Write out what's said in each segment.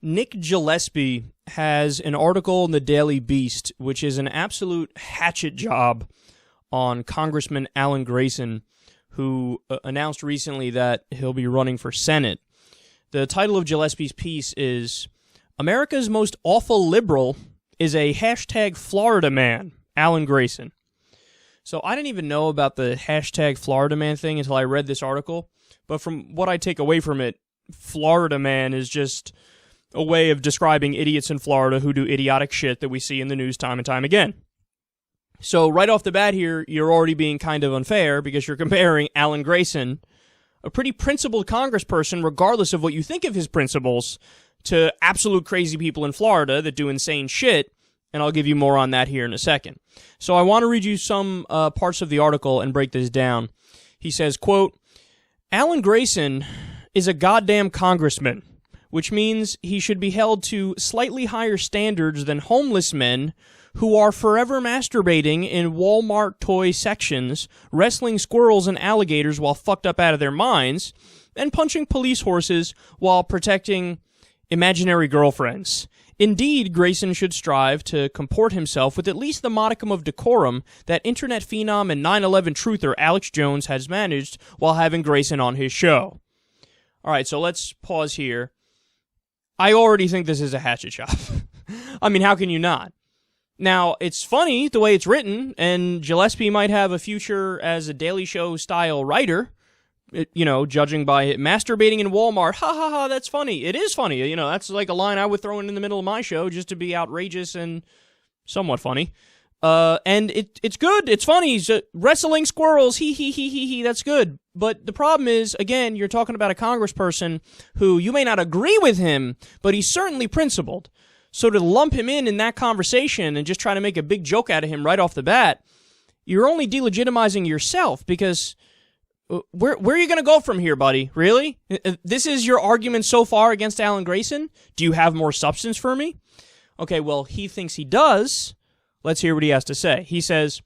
Nick Gillespie has an article in the Daily Beast, which is an absolute hatchet job on Congressman Alan Grayson, who announced recently that he'll be running for Senate. The title of Gillespie's piece is, America's Most Awful Liberal is a hashtag Florida Man, Alan Grayson. So I didn't even know about the hashtag Florida Man thing until I read this article, but from what I take away from it, Florida Man is just a way of describing idiots in Florida who do idiotic shit that we see in the news time and time again. So right off the bat here, you're already being kind of unfair because you're comparing Alan Grayson, a pretty principled congressperson, regardless of what you think of his principles, to absolute crazy people in Florida that do insane shit, and I'll give you more on that here in a second. So I want to read you some parts of the article and break this down. He says, quote, Alan Grayson is a goddamn congressman, which means he should be held to slightly higher standards than homeless men who are forever masturbating in Walmart toy sections, wrestling squirrels and alligators while fucked up out of their minds, and punching police horses while protecting imaginary girlfriends. Indeed, Grayson should strive to comport himself with at least the modicum of decorum that internet phenom and 9/11 truther Alex Jones has managed while having Grayson on his show. All right, so let's pause here. I already think this is a hatchet job. I mean, how can you not? Now, it's funny the way it's written, and Gillespie might have a future as a Daily Show-style writer, judging by it. Masturbating in Walmart, ha ha ha, that's funny. It is funny. That's like a line I would throw in the middle of my show just to be outrageous and somewhat funny. And it's good. It's funny. He's wrestling squirrels. He. That's good. But the problem is, again, you're talking about a congressperson who you may not agree with him, but he's certainly principled. So to lump him in that conversation and just try to make a big joke out of him right off the bat, you're only delegitimizing yourself because where are you going to go from here, buddy? Really? This is your argument so far against Alan Grayson? Do you have more substance for me? Okay, well, he thinks he does. Let's hear what he has to say. He says,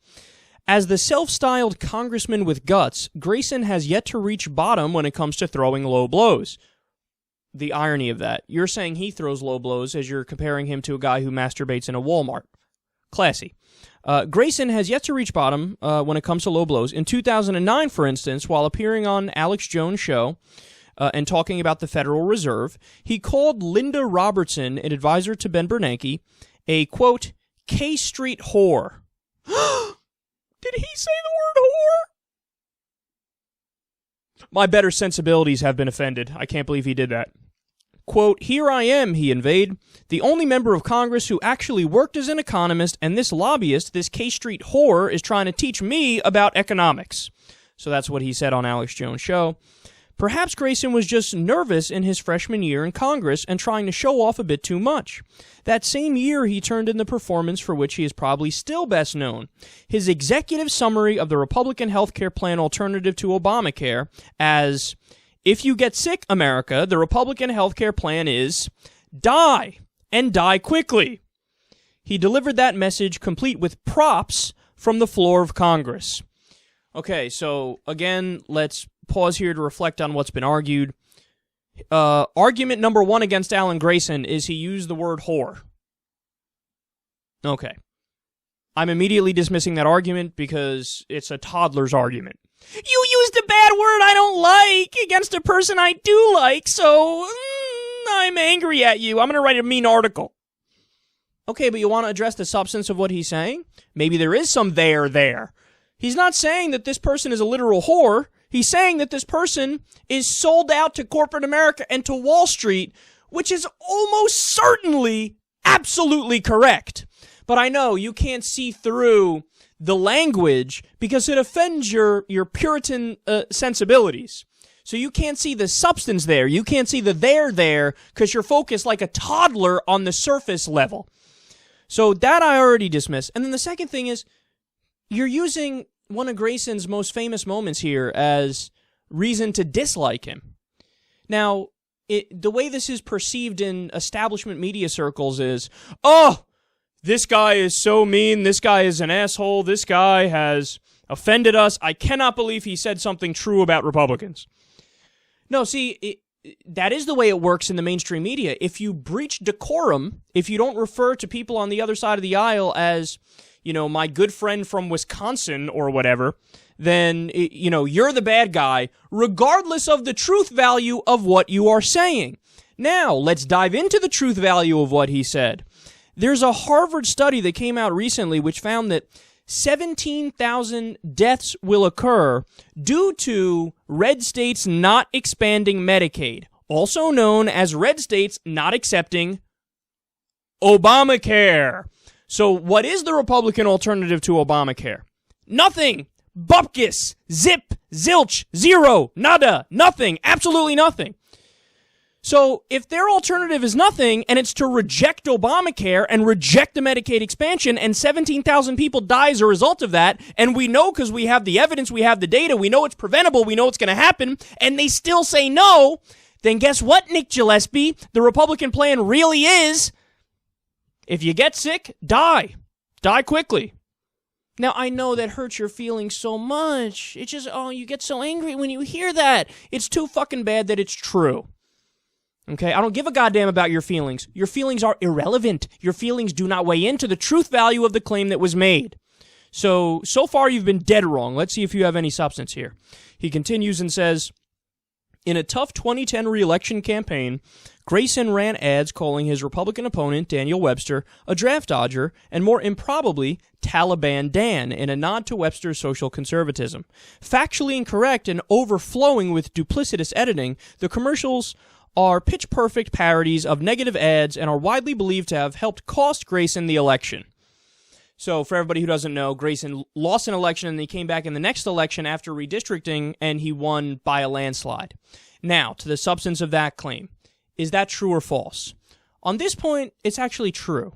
as the self-styled congressman with guts, Grayson has yet to reach bottom when it comes to throwing low blows. The irony of that. You're saying he throws low blows as you're comparing him to a guy who masturbates in a Walmart. Classy. Grayson has yet to reach bottom when it comes to low blows. In 2009, for instance, while appearing on Alex Jones' show and talking about the Federal Reserve, he called Linda Robertson, an advisor to Ben Bernanke, a, quote, K Street whore. Did he say the word whore? My better sensibilities have been offended. I can't believe he did that. Quote, here I am, he inveighed, the only member of Congress who actually worked as an economist, and this lobbyist, this K Street whore, is trying to teach me about economics. So that's what he said on Alex Jones' show. Perhaps Grayson was just nervous in his freshman year in Congress and trying to show off a bit too much. That same year, he turned in the performance for which he is probably still best known. His executive summary of the Republican health care plan alternative to Obamacare as, if you get sick, America, the Republican health care plan is die, and die quickly. He delivered that message complete with props from the floor of Congress. Okay, so again, let's pause here to reflect on what's been argued. Argument number one against Alan Grayson is he used the word whore. Okay. I'm immediately dismissing that argument because it's a toddler's argument. You used a bad word I don't like against a person I do like, so I'm angry at you. I'm going to write a mean article. Okay, but you want to address the substance of what he's saying? Maybe there is some there. He's not saying that this person is a literal whore. He's saying that this person is sold out to corporate America and to Wall Street, which is almost certainly absolutely correct. But I know you can't see through the language because it offends your Puritan sensibilities. So you can't see the substance there. You can't see the there because you're focused like a toddler on the surface level. So that I already dismiss. And then the second thing is you're using one of Grayson's most famous moments here as reason to dislike him. Now, the way this is perceived in establishment media circles is, oh, this guy is so mean, this guy is an asshole, this guy has offended us, I cannot believe he said something true about Republicans. No, see, that is the way it works in the mainstream media. If you breach decorum, if you don't refer to people on the other side of the aisle as, my good friend from Wisconsin or whatever, then, you're the bad guy, regardless of the truth value of what you are saying. Now, let's dive into the truth value of what he said. There's a Harvard study that came out recently which found that 17,000 deaths will occur due to red states not expanding Medicaid, also known as red states not accepting Obamacare. So what is the Republican alternative to Obamacare? Nothing. Bupkis. Zip. Zilch. Zero. Nada. Nothing. Absolutely nothing. So if their alternative is nothing, and it's to reject Obamacare and reject the Medicaid expansion, and 17,000 people die as a result of that, and we know because we have the evidence, we have the data, we know it's preventable, we know it's going to happen, and they still say no, then guess what, Nick Gillespie? The Republican plan really is, if you get sick, die. Die quickly. Now, I know that hurts your feelings so much. It's just, you get so angry when you hear that. It's too fucking bad that it's true. Okay, I don't give a goddamn about your feelings. Your feelings are irrelevant. Your feelings do not weigh into the truth value of the claim that was made. So far you've been dead wrong. Let's see if you have any substance here. He continues and says, in a tough 2010 re-election campaign, Grayson ran ads calling his Republican opponent, Daniel Webster, a draft dodger, and more improbably, Taliban Dan, in a nod to Webster's social conservatism. Factually incorrect and overflowing with duplicitous editing, the commercials are pitch-perfect parodies of negative ads and are widely believed to have helped cost Grayson the election. So, for everybody who doesn't know, Grayson lost an election and then he came back in the next election after redistricting and he won by a landslide. Now, to the substance of that claim. Is that true or false? On this point, it's actually true.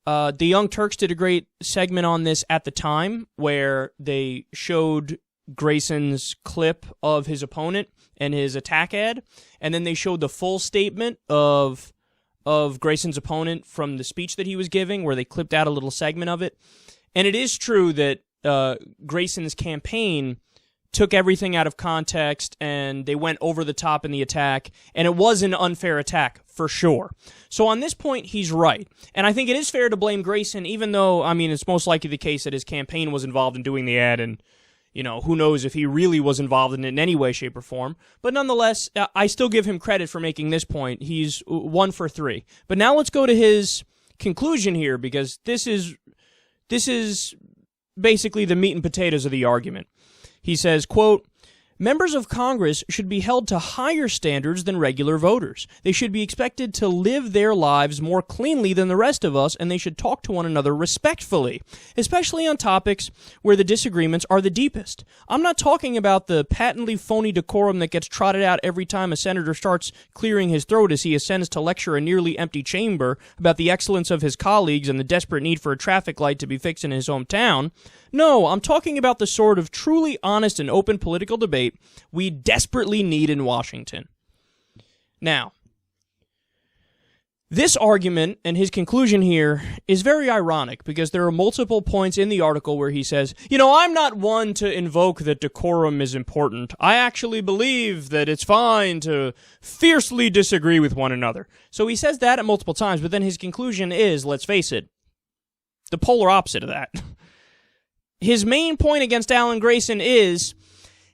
The Young Turks did a great segment on this at the time where they showed Grayson's clip of his opponent and his attack ad, and then they showed the full statement of Grayson's opponent from the speech that he was giving, where they clipped out a little segment of it. And it is true that Grayson's campaign took everything out of context, and they went over the top in the attack, and it was an unfair attack, for sure. So on this point, he's right. And I think it is fair to blame Grayson, even though, it's most likely the case that his campaign was involved in doing the ad, and who knows if he really was involved in it in any way, shape, or form. But nonetheless, I still give him credit for making this point. He's 1 for 3. But now let's go to his conclusion here, because this is basically the meat and potatoes of the argument. He says, quote, members of Congress should be held to higher standards than regular voters. They should be expected to live their lives more cleanly than the rest of us, and they should talk to one another respectfully, especially on topics where the disagreements are the deepest. I'm not talking about the patently phony decorum that gets trotted out every time a senator starts clearing his throat as he ascends to lecture a nearly empty chamber about the excellence of his colleagues and the desperate need for a traffic light to be fixed in his hometown. No, I'm talking about the sort of truly honest and open political debate we desperately need in Washington. Now, this argument and his conclusion here is very ironic because there are multiple points in the article where he says, I'm not one to invoke that decorum is important. I actually believe that it's fine to fiercely disagree with one another. So he says that at multiple times, but then his conclusion is, let's face it, the polar opposite of that. His main point against Alan Grayson is,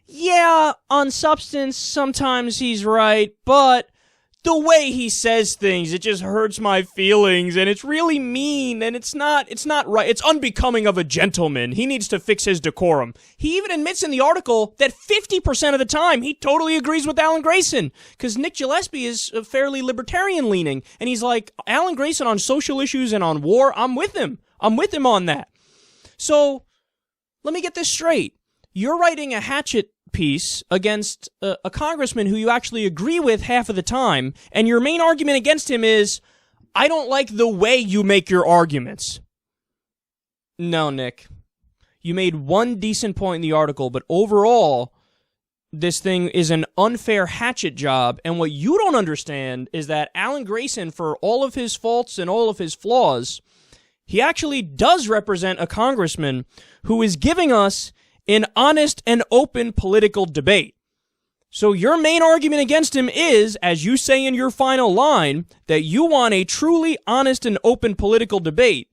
yeah, on substance, sometimes he's right, but the way he says things, it just hurts my feelings, and it's really mean, and it's not right. It's unbecoming of a gentleman. He needs to fix his decorum. He even admits in the article that 50% of the time he totally agrees with Alan Grayson, because Nick Gillespie is fairly libertarian-leaning, and he's like, Alan Grayson on social issues and on war, I'm with him. I'm with him on that. So, let me get this straight. You're writing a hatchet piece against a congressman who you actually agree with half of the time, and your main argument against him is, I don't like the way you make your arguments. No, Nick. You made one decent point in the article, but overall, this thing is an unfair hatchet job, and what you don't understand is that Alan Grayson, for all of his faults and all of his flaws, he actually does represent a congressman who is giving us an honest and open political debate. So your main argument against him is, as you say in your final line, that you want a truly honest and open political debate.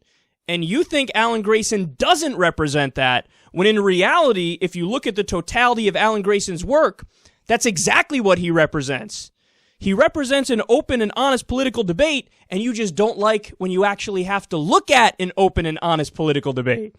And you think Alan Grayson doesn't represent that, when in reality, if you look at the totality of Alan Grayson's work, that's exactly what he represents. He represents an open and honest political debate, and you just don't like when you actually have to look at an open and honest political debate.